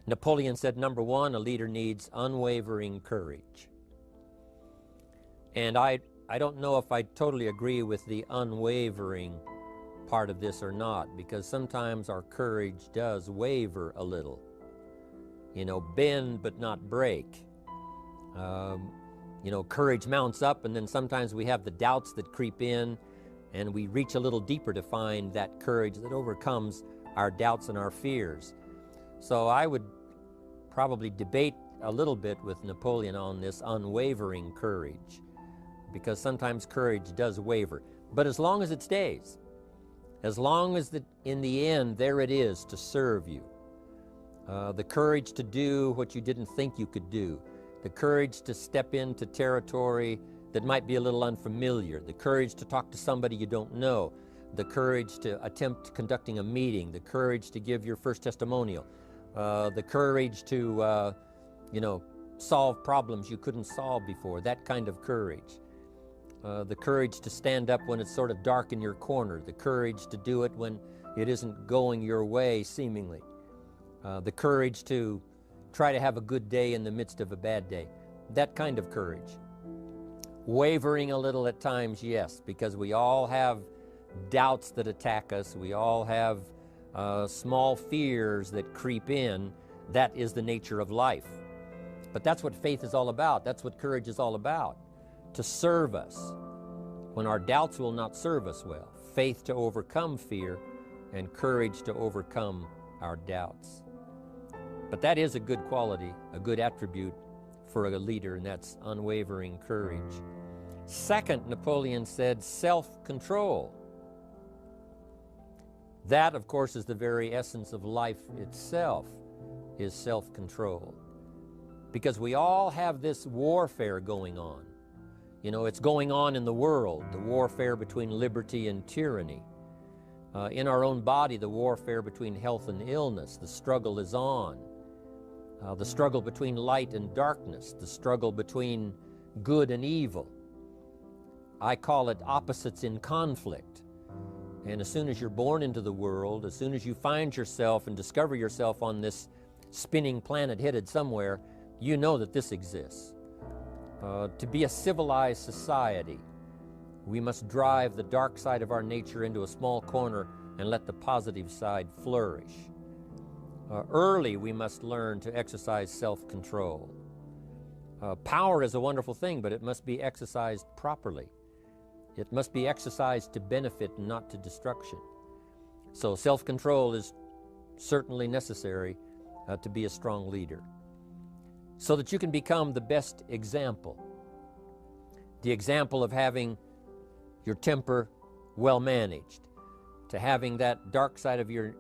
Napoleon said, number one, a leader needs unwavering courage. And I don't know if I totally agree with the unwavering part of this or not, because sometimes our courage does waver a little. You know, bend but not break. You know, courage mounts up, and then sometimes we have the doubts that creep in, and we reach a little deeper to find that courage that overcomes our doubts and our fears. So I would probably debate a little bit with Napoleon on this unwavering courage, because sometimes courage does waver. But as long as it stays, as long as in the end there it is to serve you, the courage to do what you didn't think you could do, the courage to step into territory that might be a little unfamiliar, the courage to talk to somebody you don't know, the courage to attempt conducting a meeting, the courage to give your first testimonial, the courage to, you know, solve problems you couldn't solve before, that kind of courage. The courage to stand up when it's sort of dark in your corner, the courage to do it when it isn't going your way, seemingly. The courage to try to have a good day in the midst of a bad day, that kind of courage. Wavering a little at times, yes, because we all have doubts that attack us. We all have small fears that creep in. That is the nature of life. But that's what faith is all about. That's what courage is all about. To serve us when our doubts will not serve us well. Faith to overcome fear, and courage to overcome our doubts. But that is a good quality, a good attribute for a leader, and that's unwavering courage. Second, Napoleon said, self-control. That, of course, is the very essence of life itself, is self-control. Because we all have this warfare going on. You know, it's going on in the world, the warfare between liberty and tyranny. In our own body, the warfare between health and illness, the struggle is on. The struggle between light and darkness, the struggle between good and evil. I call it opposites in conflict. And as soon as you're born into the world, as soon as you find yourself and discover yourself on this spinning planet headed somewhere, you know that this exists. To be a civilized society, we must drive the dark side of our nature into a small corner and let the positive side flourish. Early, we must learn to exercise self-control. Power is a wonderful thing, but it must be exercised properly. It must be exercised to benefit and not to destruction. So self-control is certainly necessary to be a strong leader, so that you can become the best example. The example of having your temper well managed, to having that dark side of your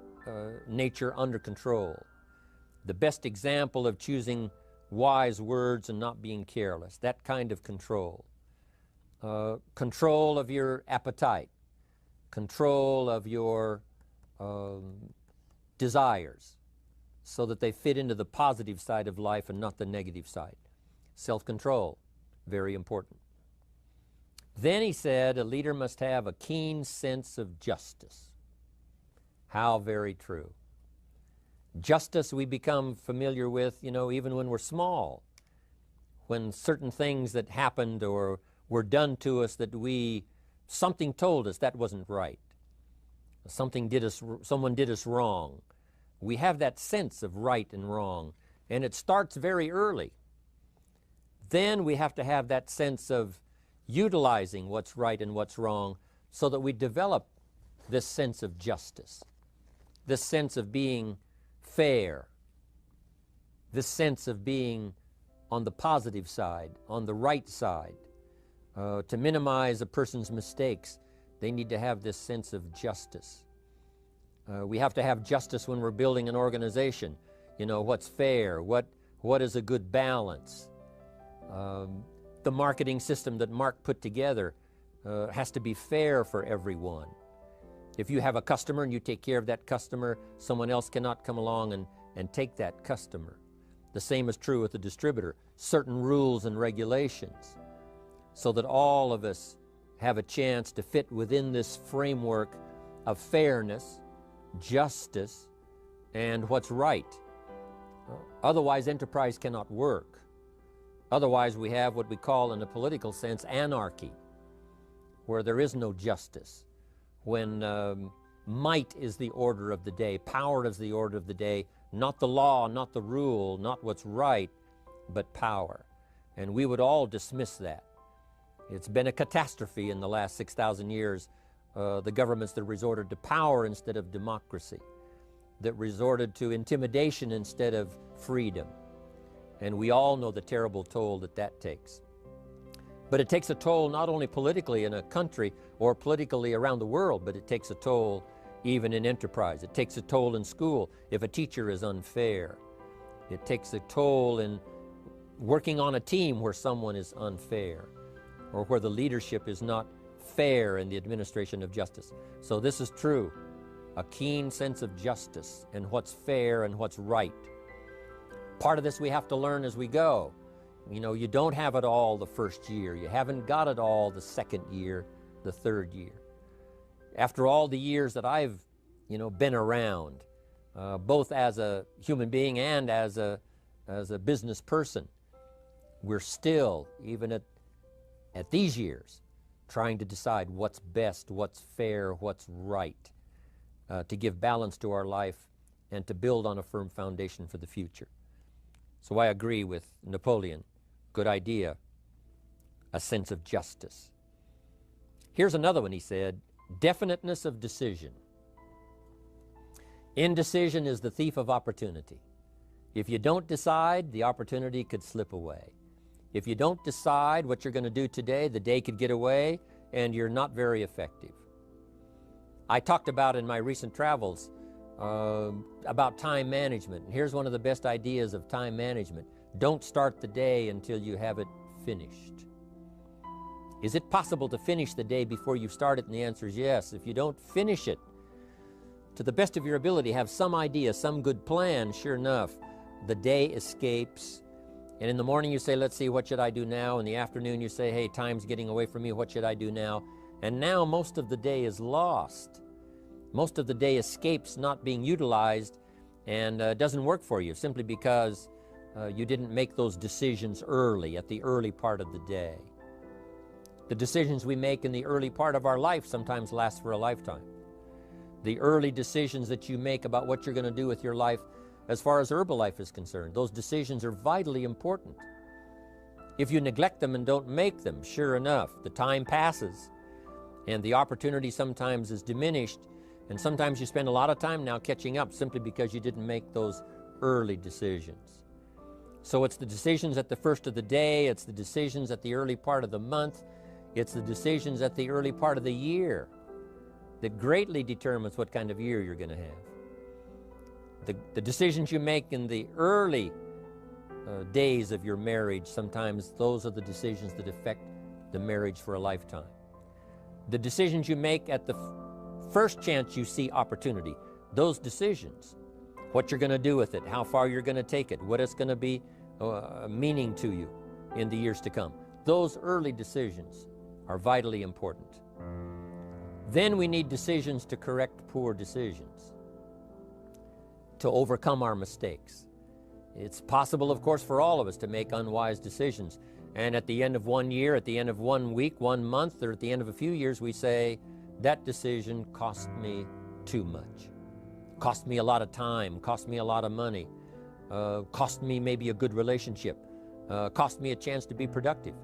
nature under control. The best example of choosing wise words and not being careless, that kind of control. Control of your appetite, control of your desires, so that they fit into the positive side of life and not the negative side. Self-control, very important. Then he said a leader must have a keen sense of justice. How very true. Justice we become familiar with, you know, even when we're small, when certain things that happened or were done to us that something told us that wasn't right. Someone did us wrong. We have that sense of right and wrong, and it starts very early. Then we have to have that sense of utilizing what's right and what's wrong so that we develop this sense of justice, this sense of being fair, this sense of being on the positive side, on the right side. To minimize a person's mistakes, they need to have this sense of justice. We have to have justice when we're building an organization. You know, what's fair, what is a good balance. The marketing system that Mark put together has to be fair for everyone. If you have a customer and you take care of that customer, someone else cannot come along and take that customer. The same is true with the distributor. Certain rules and regulations, so that all of us have a chance to fit within this framework of fairness, justice, and what's right. Otherwise, enterprise cannot work. Otherwise, we have what we call, in a political sense, anarchy, where there is no justice, when might is the order of the day, power is the order of the day, not the law, not the rule, not what's right, but power. And we would all dismiss that. It's been a catastrophe in the last 6,000 years, the governments that resorted to power instead of democracy, that resorted to intimidation instead of freedom. And we all know the terrible toll that that takes. But it takes a toll not only politically in a country or politically around the world, but it takes a toll even in enterprise. It takes a toll in school if a teacher is unfair. It takes a toll in working on a team where someone is unfair, or where the leadership is not fair in the administration of justice. So this is true, a keen sense of justice and what's fair and what's right. Part of this we have to learn as we go. You know, you don't have it all the first year. You haven't got it all the second year, the third year. After all the years that I've, been around, both as a human being and as a business person, we're still, even at these years, trying to decide what's best, what's fair, what's right, to give balance to our life and to build on a firm foundation for the future. So I agree with Napoleon. Good idea, a sense of justice. Here's another one, he said, definiteness of decision. Indecision is the thief of opportunity. If you don't decide, the opportunity could slip away. If you don't decide what you're going to do today, the day could get away and you're not very effective. I talked about in my recent travels about time management. And here's one of the best ideas of time management. Don't start the day until you have it finished. Is it possible to finish the day before you start it? And the answer is yes. If you don't finish it to the best of your ability, have some idea, some good plan, sure enough, the day escapes. And in the morning you say, let's see, what should I do now? In the afternoon you say, hey, time's getting away from me, what should I do now? And now most of the day is lost. Most of the day escapes not being utilized and doesn't work for you simply because you didn't make those decisions early, at the early part of the day. The decisions we make in the early part of our life sometimes last for a lifetime. The early decisions that you make about what you're going to do with your life as far as Herbalife is concerned, those decisions are vitally important. If you neglect them and don't make them, sure enough, the time passes and the opportunity sometimes is diminished, and sometimes you spend a lot of time now catching up simply because you didn't make those early decisions. So it's the decisions at the first of the day, it's the decisions at the early part of the month, it's the decisions at the early part of the year that greatly determines what kind of year you're going to have. The decisions you make in the early days of your marriage, sometimes those are the decisions that affect the marriage for a lifetime. The decisions you make at the first chance you see opportunity, those decisions, what you're going to do with it, how far you're going to take it, what it's going to be meaning to you in the years to come. Those early decisions are vitally important. Then we need decisions to correct poor decisions, to overcome our mistakes. It's possible, of course, for all of us to make unwise decisions. And at the end of one year, at the end of 1 week, 1 month, or at the end of a few years, we say, that decision cost me too much. Cost me a lot of time, cost me a lot of money, cost me maybe a good relationship, cost me a chance to be productive.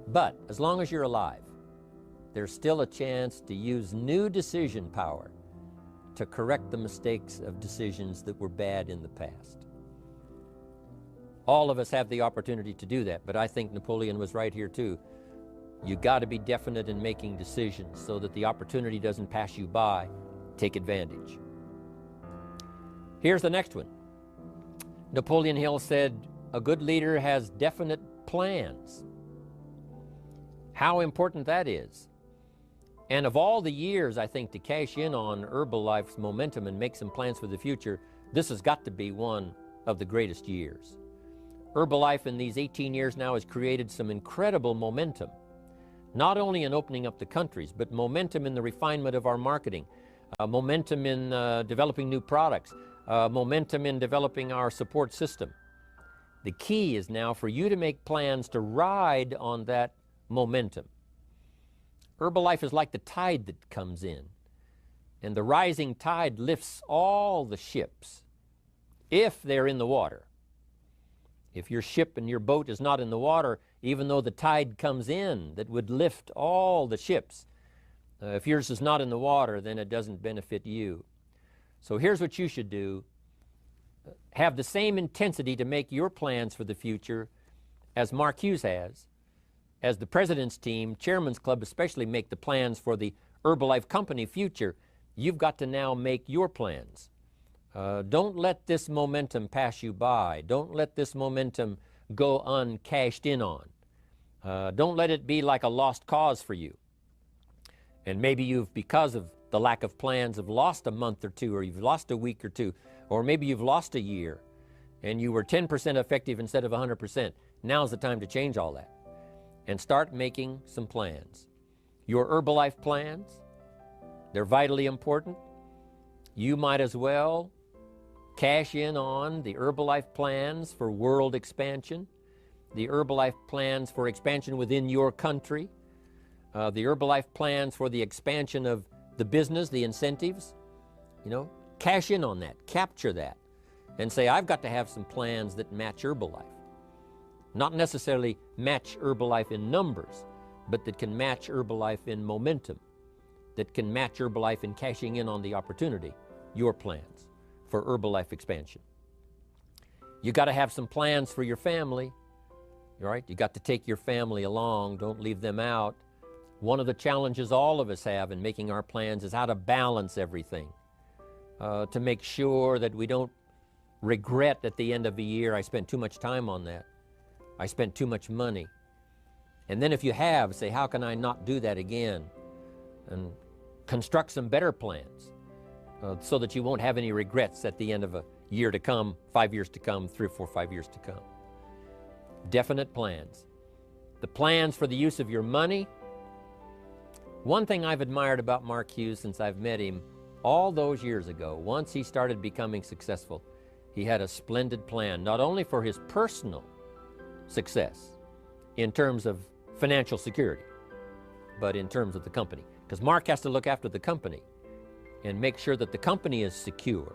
But as long as you're alive, there's still a chance to use new decision power to correct the mistakes of decisions that were bad in the past. All of us have the opportunity to do that, but I think Napoleon was right here too. You got to be definite in making decisions so that the opportunity doesn't pass you by. Take advantage. Here's the next one. Napoleon Hill said, a good leader has definite plans. How important that is. And of all the years, I think, to cash in on Herbalife's momentum and make some plans for the future, this has got to be one of the greatest years. Herbalife in these 18 years now has created some incredible momentum, not only in opening up the countries, but momentum in the refinement of our marketing, momentum in developing new products, momentum in developing our support system. The key is now for you to make plans to ride on that momentum. Herbalife is like the tide that comes in, and the rising tide lifts all the ships if they're in the water. If your ship and your boat is not in the water, even though the tide comes in that would lift all the ships, if yours is not in the water, then it doesn't benefit you. So here's what you should do. Have the same intensity to make your plans for the future as Mark Hughes has, as the President's team, Chairman's Club especially, make the plans for the Herbalife Company future. You've got to now make your plans. Don't let this momentum pass you by. Don't let this momentum go uncashed in on. Don't let it be like a lost cause for you. And maybe you've, because of the lack of plans, have lost a month or two, or you've lost a week or two, or maybe you've lost a year, and you were 10% effective instead of 100%. Now's the time to change all that and start making some plans. Your Herbalife plans, they're vitally important. You might as well cash in on the Herbalife plans for world expansion, the Herbalife plans for expansion within your country, the Herbalife plans for the expansion of the business, the incentives. You know, cash in on that, capture that, and say, I've got to have some plans that match Herbalife. Not necessarily match Herbalife in numbers, but that can match Herbalife in momentum, that can match Herbalife in cashing in on the opportunity, your plans for Herbalife expansion. You got to have some plans for your family, right? You got to take your family along, don't leave them out. One of the challenges all of us have in making our plans is how to balance everything, to make sure that we don't regret at the end of the year, I spent too much time on that. I spent too much money. And then if you have, say, how can I not do that again? And construct some better plans so that you won't have any regrets at the end of a year to come, 5 years to come, 3 or 4, 5 years to come. Definite plans. The plans for the use of your money. One thing I've admired about Mark Hughes since I've met him all those years ago, once he started becoming successful, he had a splendid plan, not only for his personal success in terms of financial security, but in terms of the company. Because Mark has to look after the company and make sure that the company is secure,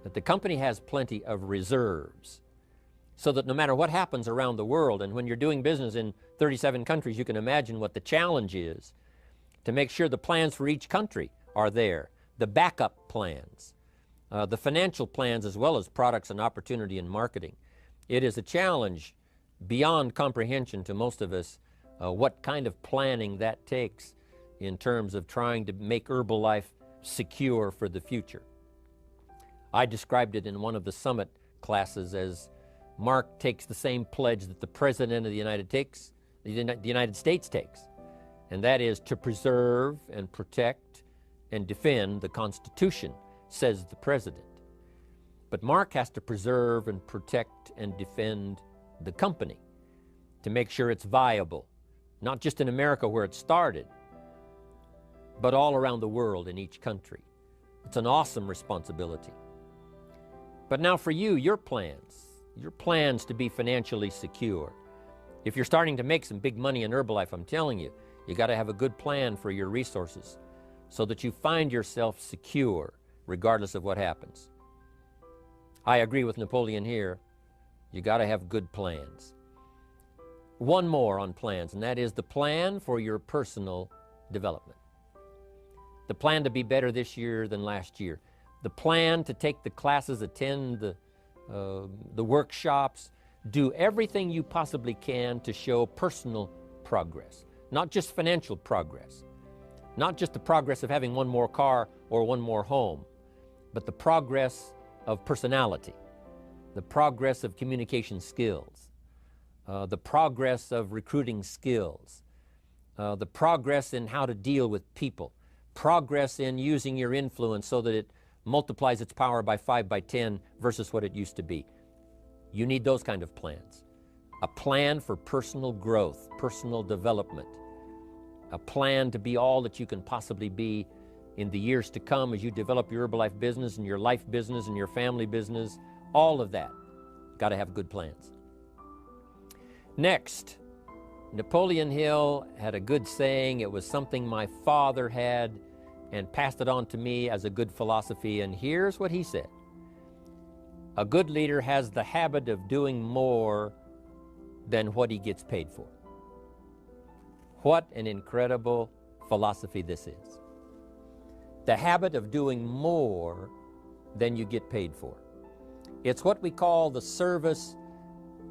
that the company has plenty of reserves, so that no matter what happens around the world, and when you're doing business in 37 countries, you can imagine what the challenge is to make sure the plans for each country are there, the backup plans, the financial plans, as well as products and opportunity and marketing. It is a challenge beyond comprehension to most of us, what kind of planning that takes in terms of trying to make Herbalife secure for the future. I described it in one of the summit classes as Mark takes the same pledge that the President of the United States takes, and that is to preserve and protect and defend the Constitution, says the President. But Mark has to preserve and protect and defend the company to make sure it's viable, not just in America where it started, but all around the world in each country. It's an awesome responsibility. But now for you, your plans to be financially secure. If you're starting to make some big money in Herbalife, I'm telling you, you got to have a good plan for your resources so that you find yourself secure regardless of what happens. I agree with Napoleon here. You got to have good plans. One more on plans, and that is the plan for your personal development. The plan to be better this year than last year. The plan to take the classes, attend the workshops, do everything you possibly can to show personal progress, not just financial progress, not just the progress of having one more car or one more home, but the progress of personality, the progress of communication skills, the progress of recruiting skills, the progress in how to deal with people, progress in using your influence so that it multiplies its power by 5 by 10 versus what it used to be. You need those kind of plans. A plan for personal growth, personal development, a plan to be all that you can possibly be in the years to come as you develop your Herbalife business and your life business and your family business, all of that. Got to have good plans. Next, Napoleon Hill had a good saying. It was something my father had and passed it on to me as a good philosophy, and here's what he said. A good leader has the habit of doing more than what he gets paid for. What an incredible philosophy this is. The habit of doing more than you get paid for. It's what we call the service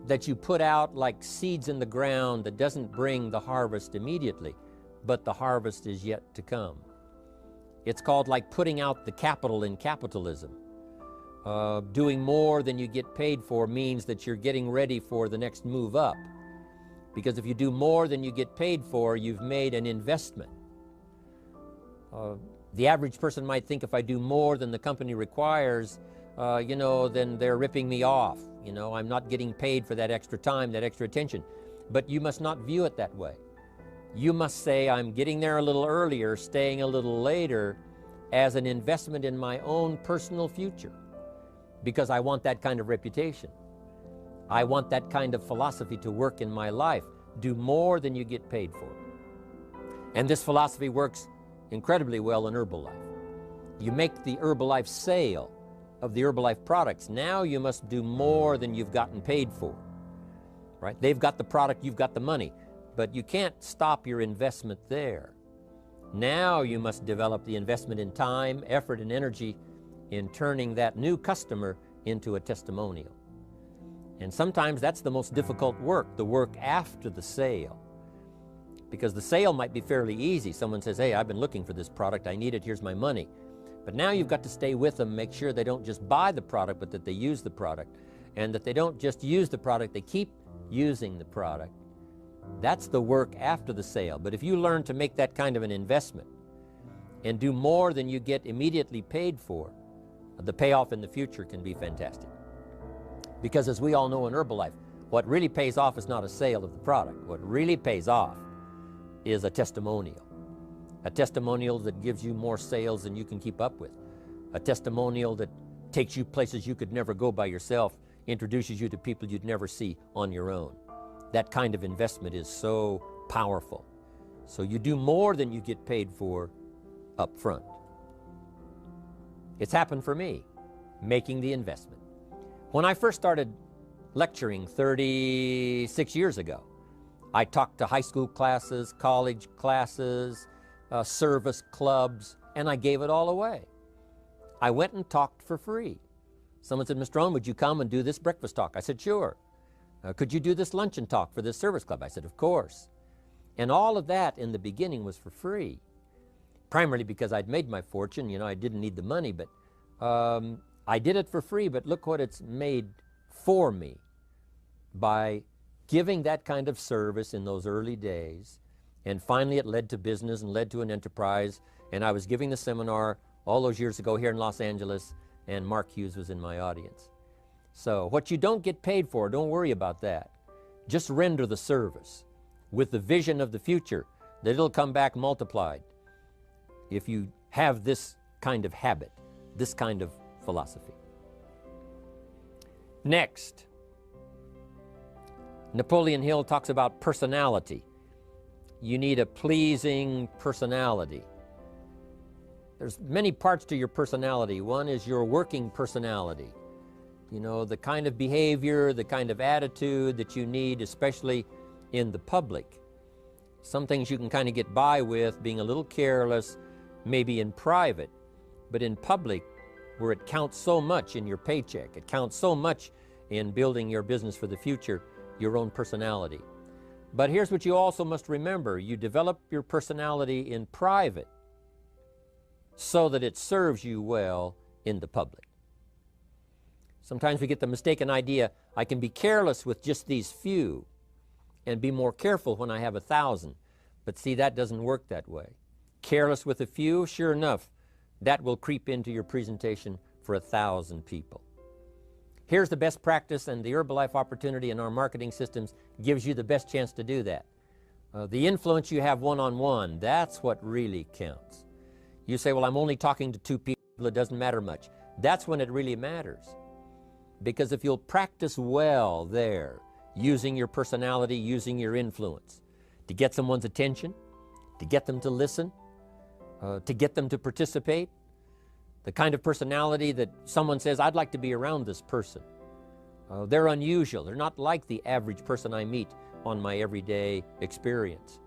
that you put out like seeds in the ground that doesn't bring the harvest immediately, but the harvest is yet to come. It's called like putting out the capital in capitalism. Doing more than you get paid for means that you're getting ready for the next move up. Because if you do more than you get paid for, you've made an investment. The average person might think if I do more than the company requires, then they're ripping me off. I'm not getting paid for that extra time, that extra attention. But you must not view it that way. You must say, I'm getting there a little earlier, staying a little later, as an investment in my own personal future. Because I want that kind of reputation. I want that kind of philosophy to work in my life. Do more than you get paid for. And this philosophy works incredibly well in Herbalife. You make the Herbalife sale of the Herbalife products. Now you must do more than you've gotten paid for. Right? They've got the product, you've got the money. But you can't stop your investment there. Now you must develop the investment in time, effort, and energy in turning that new customer into a testimonial. And sometimes that's the most difficult work, the work after the sale. Because the sale might be fairly easy. Someone says, hey, I've been looking for this product, I need it, here's my money. But now you've got to stay with them, make sure they don't just buy the product, but that they use the product. And that they don't just use the product, they keep using the product. That's the work after the sale. But if you learn to make that kind of an investment and do more than you get immediately paid for, the payoff in the future can be fantastic. Because as we all know in Herbalife, what really pays off is not a sale of the product. What really pays off is a testimonial. A testimonial that gives you more sales than you can keep up with. A testimonial that takes you places you could never go by yourself, introduces you to people you'd never see on your own. That kind of investment is so powerful. So you do more than you get paid for up front. It's happened for me, making the investment. When I first started lecturing 36 years ago, I talked to high school classes, college classes, service clubs, and I gave it all away. I went and talked for free. Someone said, Mr. Rohn, would you come and do this breakfast talk? I said, sure. Could you do this luncheon talk for this service club? I said, of course. And all of that in the beginning was for free. Primarily because I'd made my fortune, I didn't need the money, but I did it for free, but look what it's made for me by giving that kind of service in those early days. And finally it led to business and led to an enterprise. And I was giving the seminar all those years ago here in Los Angeles, and Mark Hughes was in my audience. So what you don't get paid for, don't worry about that. Just render the service with the vision of the future that it'll come back multiplied if you have this kind of habit, this kind of philosophy. Next, Napoleon Hill talks about personality. You need a pleasing personality. There's many parts to your personality. One is your working personality. The kind of behavior, the kind of attitude that you need, especially in the public. Some things you can kind of get by with, being a little careless, maybe in private, but in public, where it counts so much in your paycheck, it counts so much in building your business for the future, your own personality. But here's what you also must remember. You develop your personality in private so that it serves you well in the public. Sometimes we get the mistaken idea, I can be careless with just these few and be more careful when I have 1,000. But see, that doesn't work that way. Careless with a few, sure enough, that will creep into your presentation for 1,000 people. Here's the best practice, and the Herbalife opportunity in our marketing systems gives you the best chance to do that. The influence you have one-on-one, that's what really counts. You say, well, I'm only talking to 2 people, it doesn't matter much. That's when it really matters. Because if you'll practice well there, using your personality, using your influence, to get someone's attention, to get them to listen, to get them to participate, the kind of personality that someone says, I'd like to be around this person. They're unusual. They're not like the average person I meet on my everyday experience.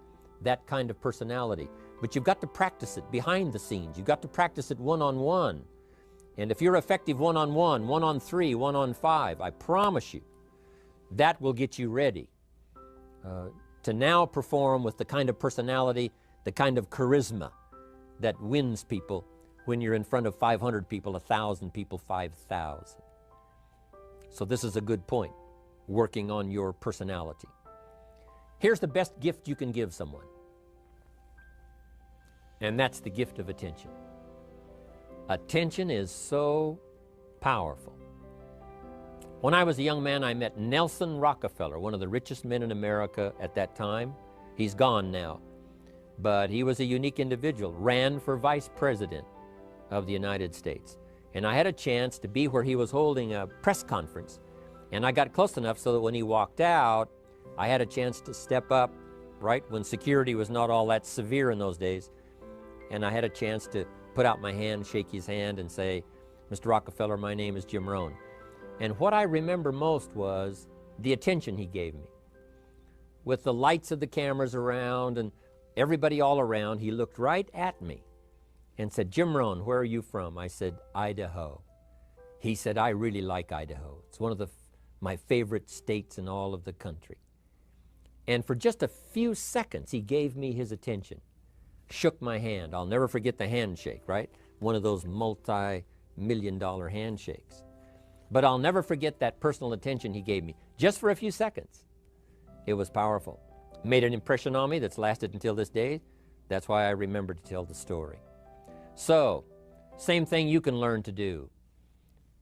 That kind of personality. But you've got to practice it behind the scenes. You've got to practice it one-on-one. And if you're effective one-on-one, 1-on-3, 1-on-5, I promise you, that will get you ready to now perform with the kind of personality, the kind of charisma that wins people when you're in front of 500 people, 1,000 people, 5,000. So this is a good point, working on your personality. Here's the best gift you can give someone, and that's the gift of attention. Attention is so powerful. When I was a young man, I met Nelson Rockefeller, one of the richest men in America at that time. He's gone now, but he was a unique individual, ran for vice president of the United States. And I had a chance to be where he was holding a press conference. And I got close enough so that when he walked out, I had a chance to step up, right, when security was not all that severe in those days. And I had a chance to put out my hand, shake his hand, and say, Mr. Rockefeller, my name is Jim Rohn. And what I remember most was the attention he gave me. With the lights of the cameras around and everybody all around, he looked right at me and said, Jim Rohn, where are you from? I said, Idaho. He said, I really like Idaho. It's one of my favorite states in all of the country. And for just a few seconds, he gave me his attention, shook my hand. I'll never forget the handshake, right? One of those multi-million-dollar handshakes. But I'll never forget that personal attention he gave me, just for a few seconds. It was powerful. Made an impression on me that's lasted until this day. That's why I remember to tell the story. So, same thing you can learn to do.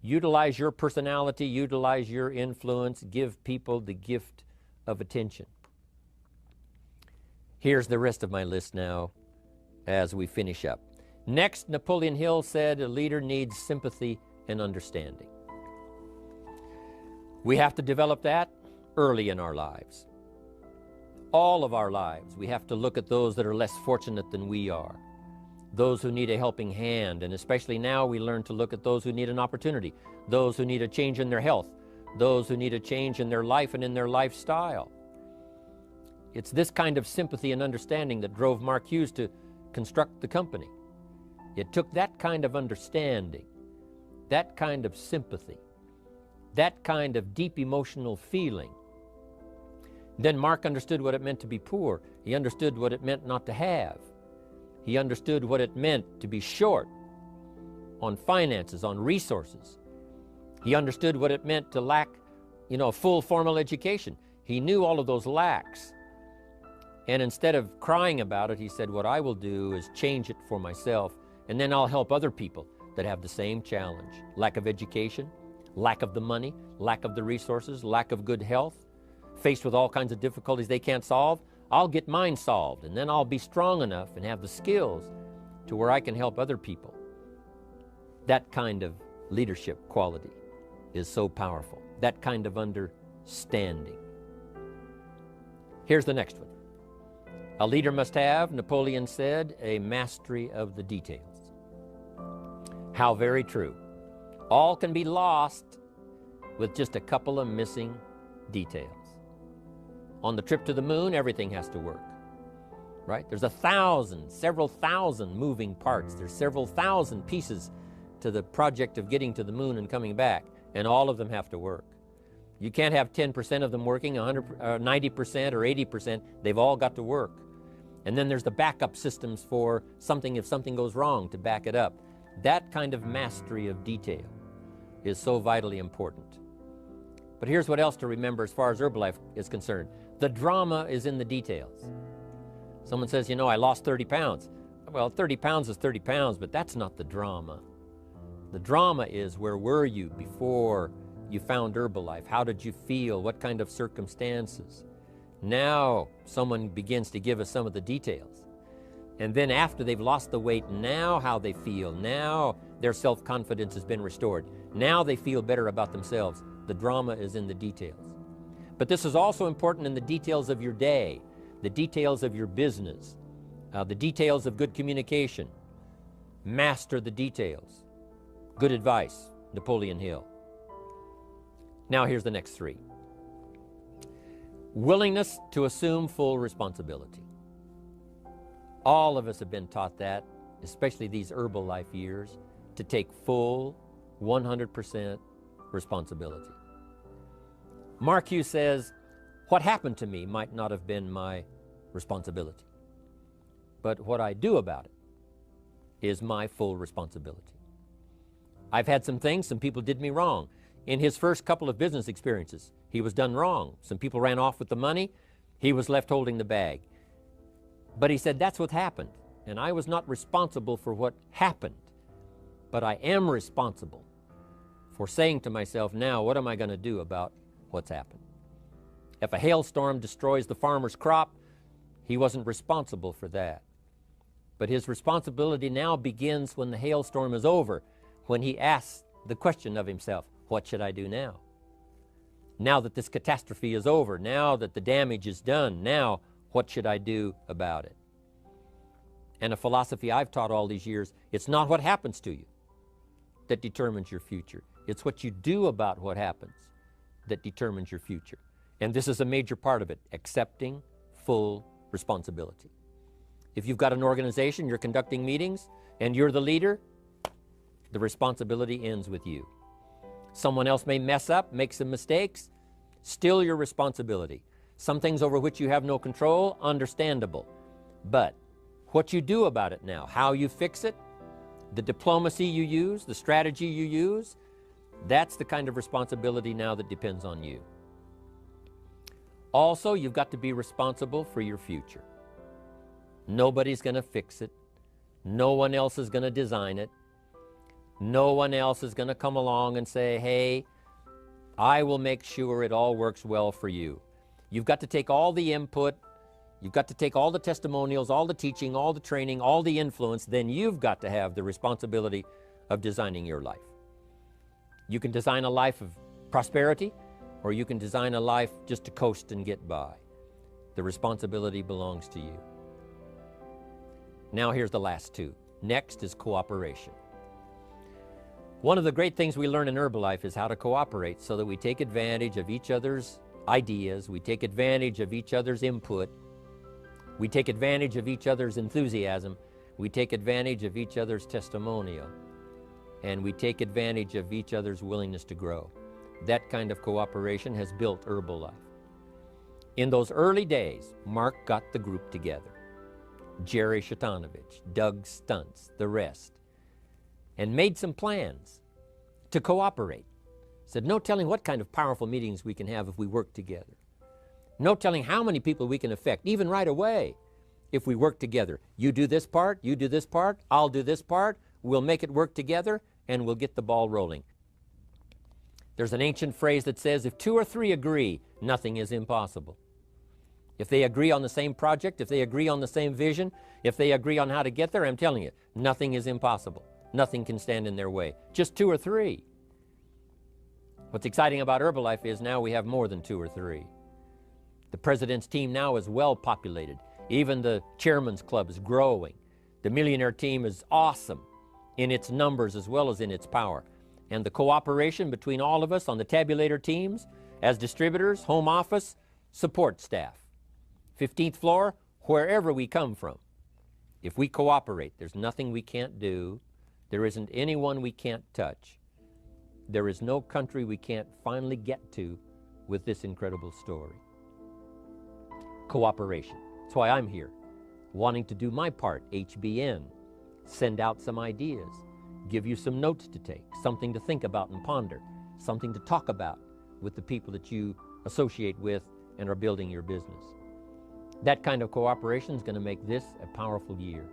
Utilize your personality, utilize your influence, give people the gift of attention. Here's the rest of my list now as we finish up. Next, Napoleon Hill said a leader needs sympathy and understanding. We have to develop that early in our lives. All of our lives, we have to look at those that are less fortunate than we are, those who need a helping hand, and especially now we learn to look at those who need an opportunity, those who need a change in their health, those who need a change in their life and in their lifestyle. It's this kind of sympathy and understanding that drove Mark Hughes to construct the company. It took that kind of understanding, that kind of sympathy, that kind of deep emotional feeling. Then Mark understood what it meant to be poor. He understood what it meant not to have. He understood what it meant to be short on finances, on resources. He understood what it meant to lack, a full formal education. He knew all of those lacks. And instead of crying about it, he said, what I will do is change it for myself, and then I'll help other people that have the same challenge. Lack of education, lack of the money, lack of the resources, lack of good health, faced with all kinds of difficulties they can't solve. I'll get mine solved, and then I'll be strong enough and have the skills to where I can help other people. That kind of leadership quality is so powerful. That kind of understanding. Here's the next one. A leader must have, Napoleon said, a mastery of the details. How very true. All can be lost with just a couple of missing details. On the trip to the moon, everything has to work, right? There's several thousand moving parts. There's several thousand pieces to the project of getting to the moon and coming back, and all of them have to work. You can't have 10% of them working, 90% or 80%. They've all got to work. And then there's the backup systems for something if something goes wrong to back it up. That kind of mastery of detail is so vitally important. But here's what else to remember as far as Herbalife is concerned. The drama is in the details. Someone says, I lost 30 pounds. Well, 30 pounds is 30 pounds, but that's not the drama. The drama is, where were you before you found Herbalife? How did you feel? What kind of circumstances? Now someone begins to give us some of the details. And then after they've lost the weight, now how they feel, now their self-confidence has been restored. Now they feel better about themselves. The drama is in the details. But this is also important in the details of your day, the details of your business, the details of good communication. Master the details. Good advice, Napoleon Hill. Now here's the next three. Willingness to assume full responsibility. All of us have been taught that, especially these Herbalife years, to take full 100% responsibility. Mark Hughes says, what happened to me might not have been my responsibility, but what I do about it is my full responsibility. I've had some things, some people did me wrong. In his first couple of business experiences, he was done wrong. Some people ran off with the money, he was left holding the bag. But he said, that's what happened, and I was not responsible for what happened, but I am responsible for saying to myself, now what am I going to do about what's happened? If a hailstorm destroys the farmer's crop, he wasn't responsible for that. But his responsibility now begins when the hailstorm is over, when he asks the question of himself, what should I do now? Now that this catastrophe is over, now that the damage is done, now what should I do about it? And a philosophy I've taught all these years, it's not what happens to you that determines your future. It's what you do about what happens that determines your future. And this is a major part of it, accepting full responsibility. If you've got an organization, you're conducting meetings, and you're the leader, the responsibility ends with you. Someone else may mess up, make some mistakes, still your responsibility. Some things over which you have no control, understandable. But what you do about it now, how you fix it, the diplomacy you use, the strategy you use, that's the kind of responsibility now that depends on you. Also, you've got to be responsible for your future. Nobody's going to fix it. No one else is going to design it. No one else is going to come along and say, hey, I will make sure it all works well for you. You've got to take all the input, you've got to take all the testimonials, all the teaching, all the training, all the influence, then you've got to have the responsibility of designing your life. You can design a life of prosperity, or you can design a life just to coast and get by. The responsibility belongs to you. Now here's the last two. Next is cooperation. One of the great things we learn in Herbalife is how to cooperate so that we take advantage of each other's ideas, we take advantage of each other's input, we take advantage of each other's enthusiasm, we take advantage of each other's testimonial, and we take advantage of each other's willingness to grow. That kind of cooperation has built Herbalife. In those early days, Mark got the group together. Jerry Shatanovich, Doug Stuntz, the rest, and made some plans to cooperate. Said, no telling what kind of powerful meetings we can have if we work together. No telling how many people we can affect, even right away, if we work together. You do this part, you do this part, I'll do this part, we'll make it work together, and we'll get the ball rolling. There's an ancient phrase that says, if two or three agree, nothing is impossible. If they agree on the same project, if they agree on the same vision, if they agree on how to get there, I'm telling you, nothing is impossible. Nothing can stand in their way. Just two or three. What's exciting about Herbalife is now we have more than two or three. The president's team now is well populated. Even the chairman's club is growing. The millionaire team is awesome in its numbers as well as in its power. And the cooperation between all of us on the tabulator teams, as distributors, home office, support staff, 15th floor, wherever we come from. If we cooperate, there's nothing we can't do. There isn't anyone we can't touch. There is no country we can't finally get to with this incredible story. Cooperation. That's why I'm here, wanting to do my part, HBN, send out some ideas, give you some notes to take, something to think about and ponder, something to talk about with the people that you associate with and are building your business. That kind of cooperation is going to make this a powerful year.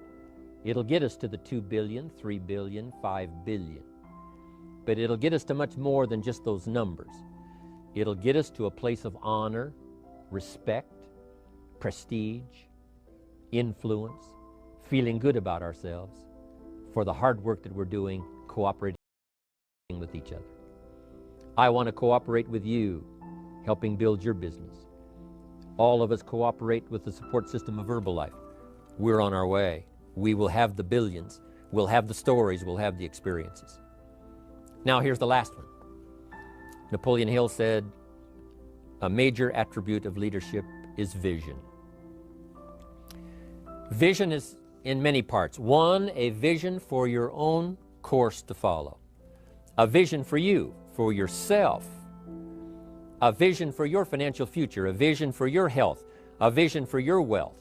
It'll get us to the 2 billion, 3 billion, 5 billion. But it'll get us to much more than just those numbers. It'll get us to a place of honor, respect, prestige, influence, feeling good about ourselves for the hard work that we're doing, cooperating with each other. I want to cooperate with you, helping build your business. All of us cooperate with the support system of Herbalife. We're on our way. We will have the billions. We'll have the stories. We'll have the experiences. Now here's the last one. Napoleon Hill said, a major attribute of leadership is vision. Vision is in many parts. One, a vision for your own course to follow. A vision for you, for yourself. A vision for your financial future. A vision for your health. A vision for your wealth.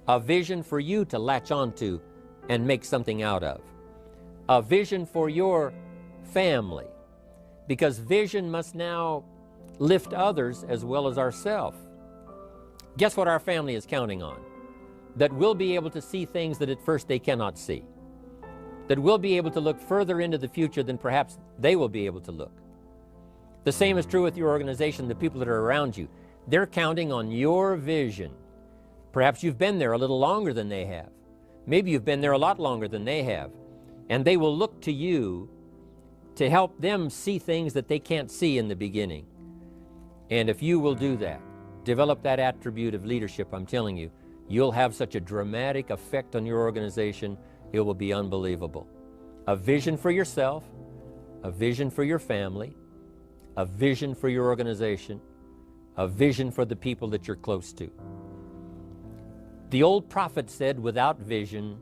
A vision for you to latch onto and make something out of. A vision for your family. Because vision must now lift others as well as ourselves. Guess what our family is counting on? That we'll be able to see things that at first they cannot see. That we'll be able to look further into the future than perhaps they will be able to look. The same is true with your organization, the people that are around you. They're counting on your vision. Perhaps you've been there a little longer than they have. Maybe you've been there a lot longer than they have. And they will look to you to help them see things that they can't see in the beginning. And if you will do that, develop that attribute of leadership, I'm telling you, you'll have such a dramatic effect on your organization, it will be unbelievable. A vision for yourself, a vision for your family, a vision for your organization, a vision for the people that you're close to. The old prophet said, without vision,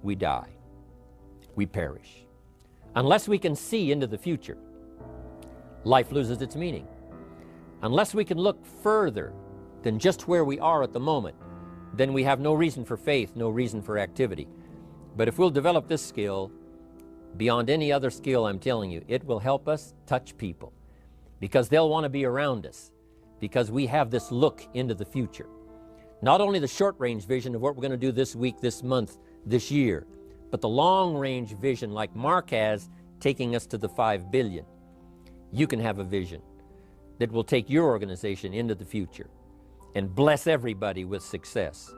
we die. We perish. Unless we can see into the future, life loses its meaning. Unless we can look further than just where we are at the moment, then we have no reason for faith, no reason for activity. But if we'll develop this skill, beyond any other skill, I'm telling you, it will help us touch people because they'll want to be around us because we have this look into the future. Not only the short-range vision of what we're going to do this week, this month, this year, but the long-range vision like Mark has, taking us to the 5 billion. You can have a vision that will take your organization into the future and bless everybody with success.